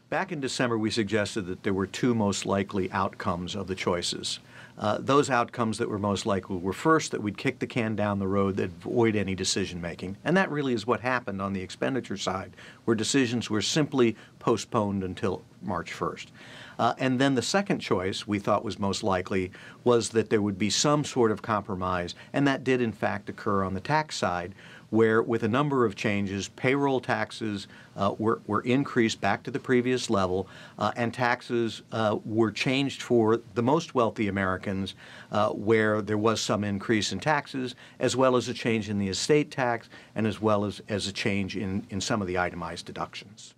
Back in December, we suggested that there were two most likely outcomes of the choices. Those outcomes that were most likely were, first, that we'd kick the can down the road, that avoid any decision-making. And that really is what happened on the expenditure side, where decisions were simply postponed until March 1st. And then the second choice we thought was most likely was that there would be some sort of compromise, and that did in fact occur on the tax side, where with a number of changes, payroll taxes were increased back to the previous level, and taxes were changed for the most wealthy Americans, where there was some increase in taxes, as well as a change in the estate tax, and as well as a change in some of the itemized deductions.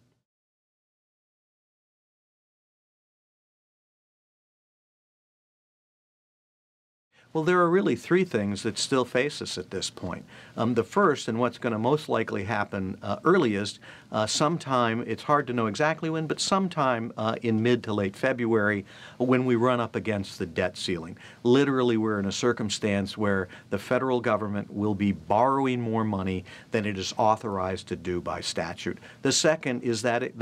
Well, there are really three things that still face us at this point. The first, and what's going to most likely happen earliest, sometime, it's hard to know exactly when, but sometime in mid to late February, when we run up against the debt ceiling. Literally, we're in a circumstance where the federal government will be borrowing more money than it is authorized to do by statute. The second is that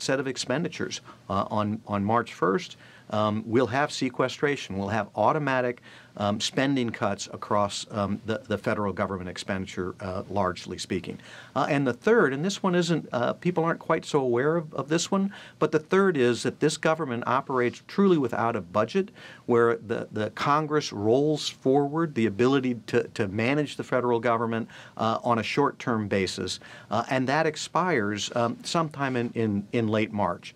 set of expenditures. On March 1st, we'll have sequestration. We'll have automatic spending cuts across the federal government expenditure, largely speaking. And the third, and this one isn't, people aren't quite so aware of this one, but the third is that this government operates truly without a budget, where the Congress rolls forward the ability to manage the federal government on a short-term basis, and that expires sometime in late March.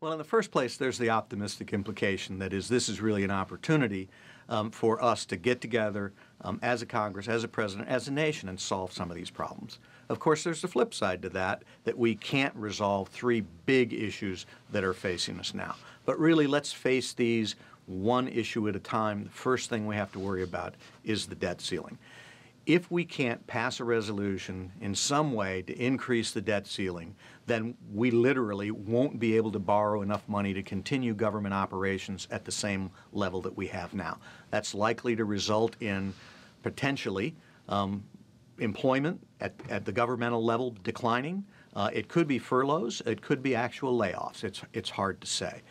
Well, in the first place, there's the optimistic implication. That is, this is really an opportunity for us to get together as a Congress, as a president, as a nation, and solve some of these problems. Of course, there's the flip side to that we can't resolve three big issues that are facing us now. But really, let's face these one issue at a time. The first thing we have to worry about is the debt ceiling. If we can't pass a resolution in some way to increase the debt ceiling, then we literally won't be able to borrow enough money to continue government operations at the same level that we have now. That's likely to result in potentially employment at the governmental level declining. It could be furloughs. It could be actual layoffs. It's hard to say.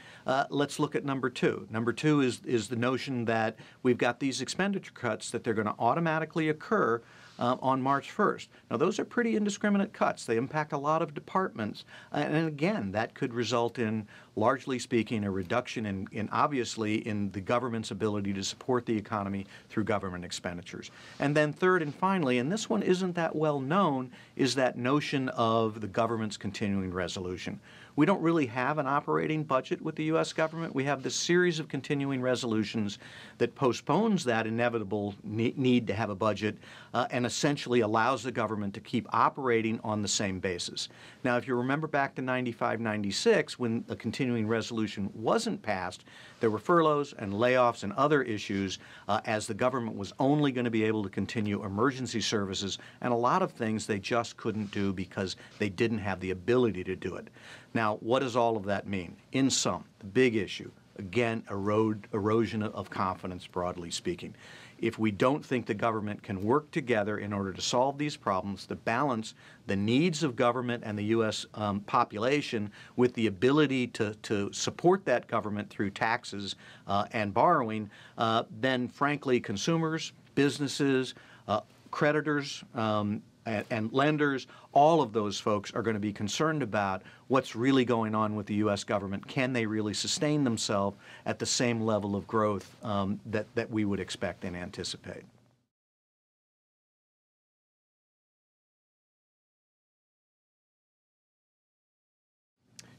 Let's look at number two. Number two is the notion that we've got these expenditure cuts that they're going to automatically occur on March 1st. Now, those are pretty indiscriminate cuts. They impact a lot of departments. And again, that could result in, largely speaking, a reduction in obviously in the government's ability to support the economy through government expenditures. And then third and finally, and this one isn't that well known, is that notion of the government's continuing resolution. We don't really have an operating budget with the U.S. government. We have this series of continuing resolutions that postpones that inevitable need to have a budget and essentially allows the government to keep operating on the same basis. Now, if you remember back to 95, 96, when the continuing resolution wasn't passed, there were furloughs and layoffs and other issues as the government was only going to be able to continue emergency services, and a lot of things they just couldn't do because they didn't have the ability to do it. Now, what does all of that mean? In sum, the big issue, again, erosion of confidence, broadly speaking. If we don't think the government can work together in order to solve these problems, to balance the needs of government and the U.S. Population with the ability to support that government through taxes and borrowing, then frankly, consumers, businesses, creditors, and lenders, all of those folks are going to be concerned about what's really going on with the U.S. government. Can they really sustain themselves at the same level of growth that we would expect and anticipate?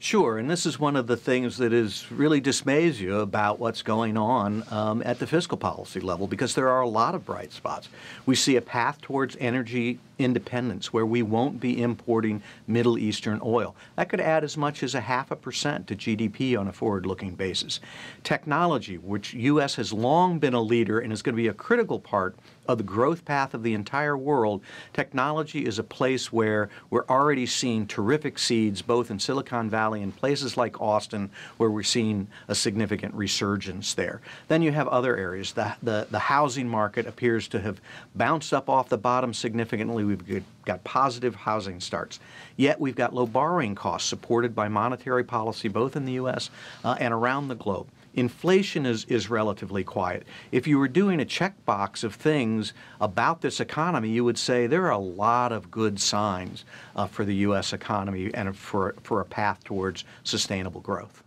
Sure, and this is one of the things that really dismays you about what's going on at the fiscal policy level, because there are a lot of bright spots. We see a path towards energy independence where we won't be importing Middle Eastern oil. That could add as much as 0.5% to GDP on a forward-looking basis. Technology, which U.S. has long been a leader and is going to be a critical part of the growth path of the entire world, technology is a place where we're already seeing terrific seeds, both in Silicon Valley and places like Austin, where we're seeing a significant resurgence there. Then you have other areas. The housing market appears to have bounced up off the bottom significantly. We've got positive housing starts. Yet we've got low borrowing costs supported by monetary policy both in the U.S. And around the globe. Inflation is relatively quiet. If you were doing a checkbox of things about this economy, you would say there are a lot of good signs for the U.S. economy and for a path towards sustainable growth.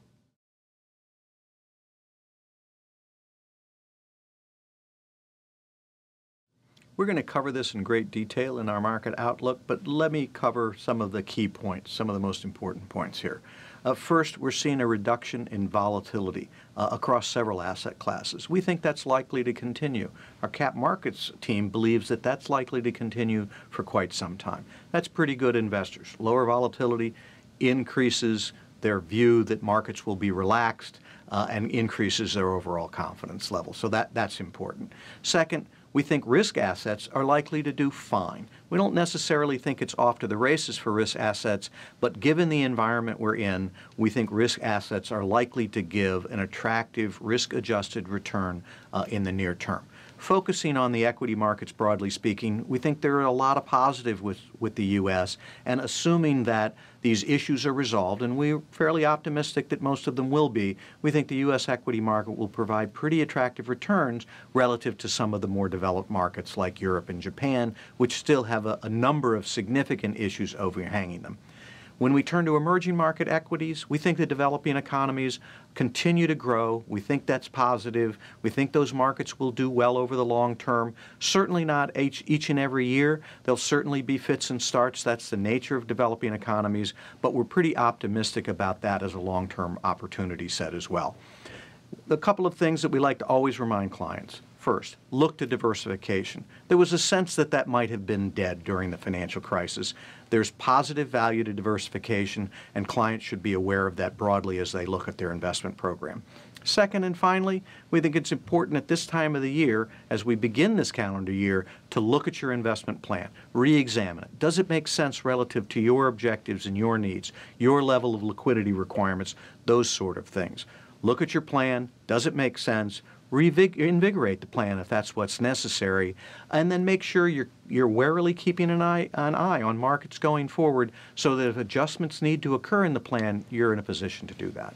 We're going to cover this in great detail in our market outlook, but let me cover some of the key points, some of the most important points here. First, we're seeing a reduction in volatility across several asset classes. We think that's likely to continue. Our cap markets team believes that that's likely to continue for quite some time. That's pretty good investors. Lower volatility increases their view that markets will be relaxed and increases their overall confidence level. So that's important. Second, we think risk assets are likely to do fine. We don't necessarily think it's off to the races for risk assets, but given the environment we're in, we think risk assets are likely to give an attractive risk-adjusted return in the near term. Focusing on the equity markets broadly speaking, we think there are a lot of positive with the U.S. and assuming that these issues are resolved, and we're fairly optimistic that most of them will be, we think the U.S. equity market will provide pretty attractive returns relative to some of the more developed markets like Europe and Japan, which still have a number of significant issues overhanging them. When we turn to emerging market equities, we think the developing economies continue to grow. We think that's positive. We think those markets will do well over the long term. Certainly not each and every year. There'll certainly be fits and starts. That's the nature of developing economies. But we're pretty optimistic about that as a long-term opportunity set as well. A couple of things that we like to always remind clients. First, look to diversification. There was a sense that that might have been dead during the financial crisis. There's positive value to diversification, and clients should be aware of that broadly as they look at their investment program. Second and finally, we think it's important at this time of the year, as we begin this calendar year, to look at your investment plan, re-examine it. Does it make sense relative to your objectives and your needs, your level of liquidity requirements, those sort of things. Look at your plan. Does it make sense? Reinvigorate the plan if that's what's necessary, and then make sure you're warily keeping an eye on markets going forward so that if adjustments need to occur in the plan, you're in a position to do that.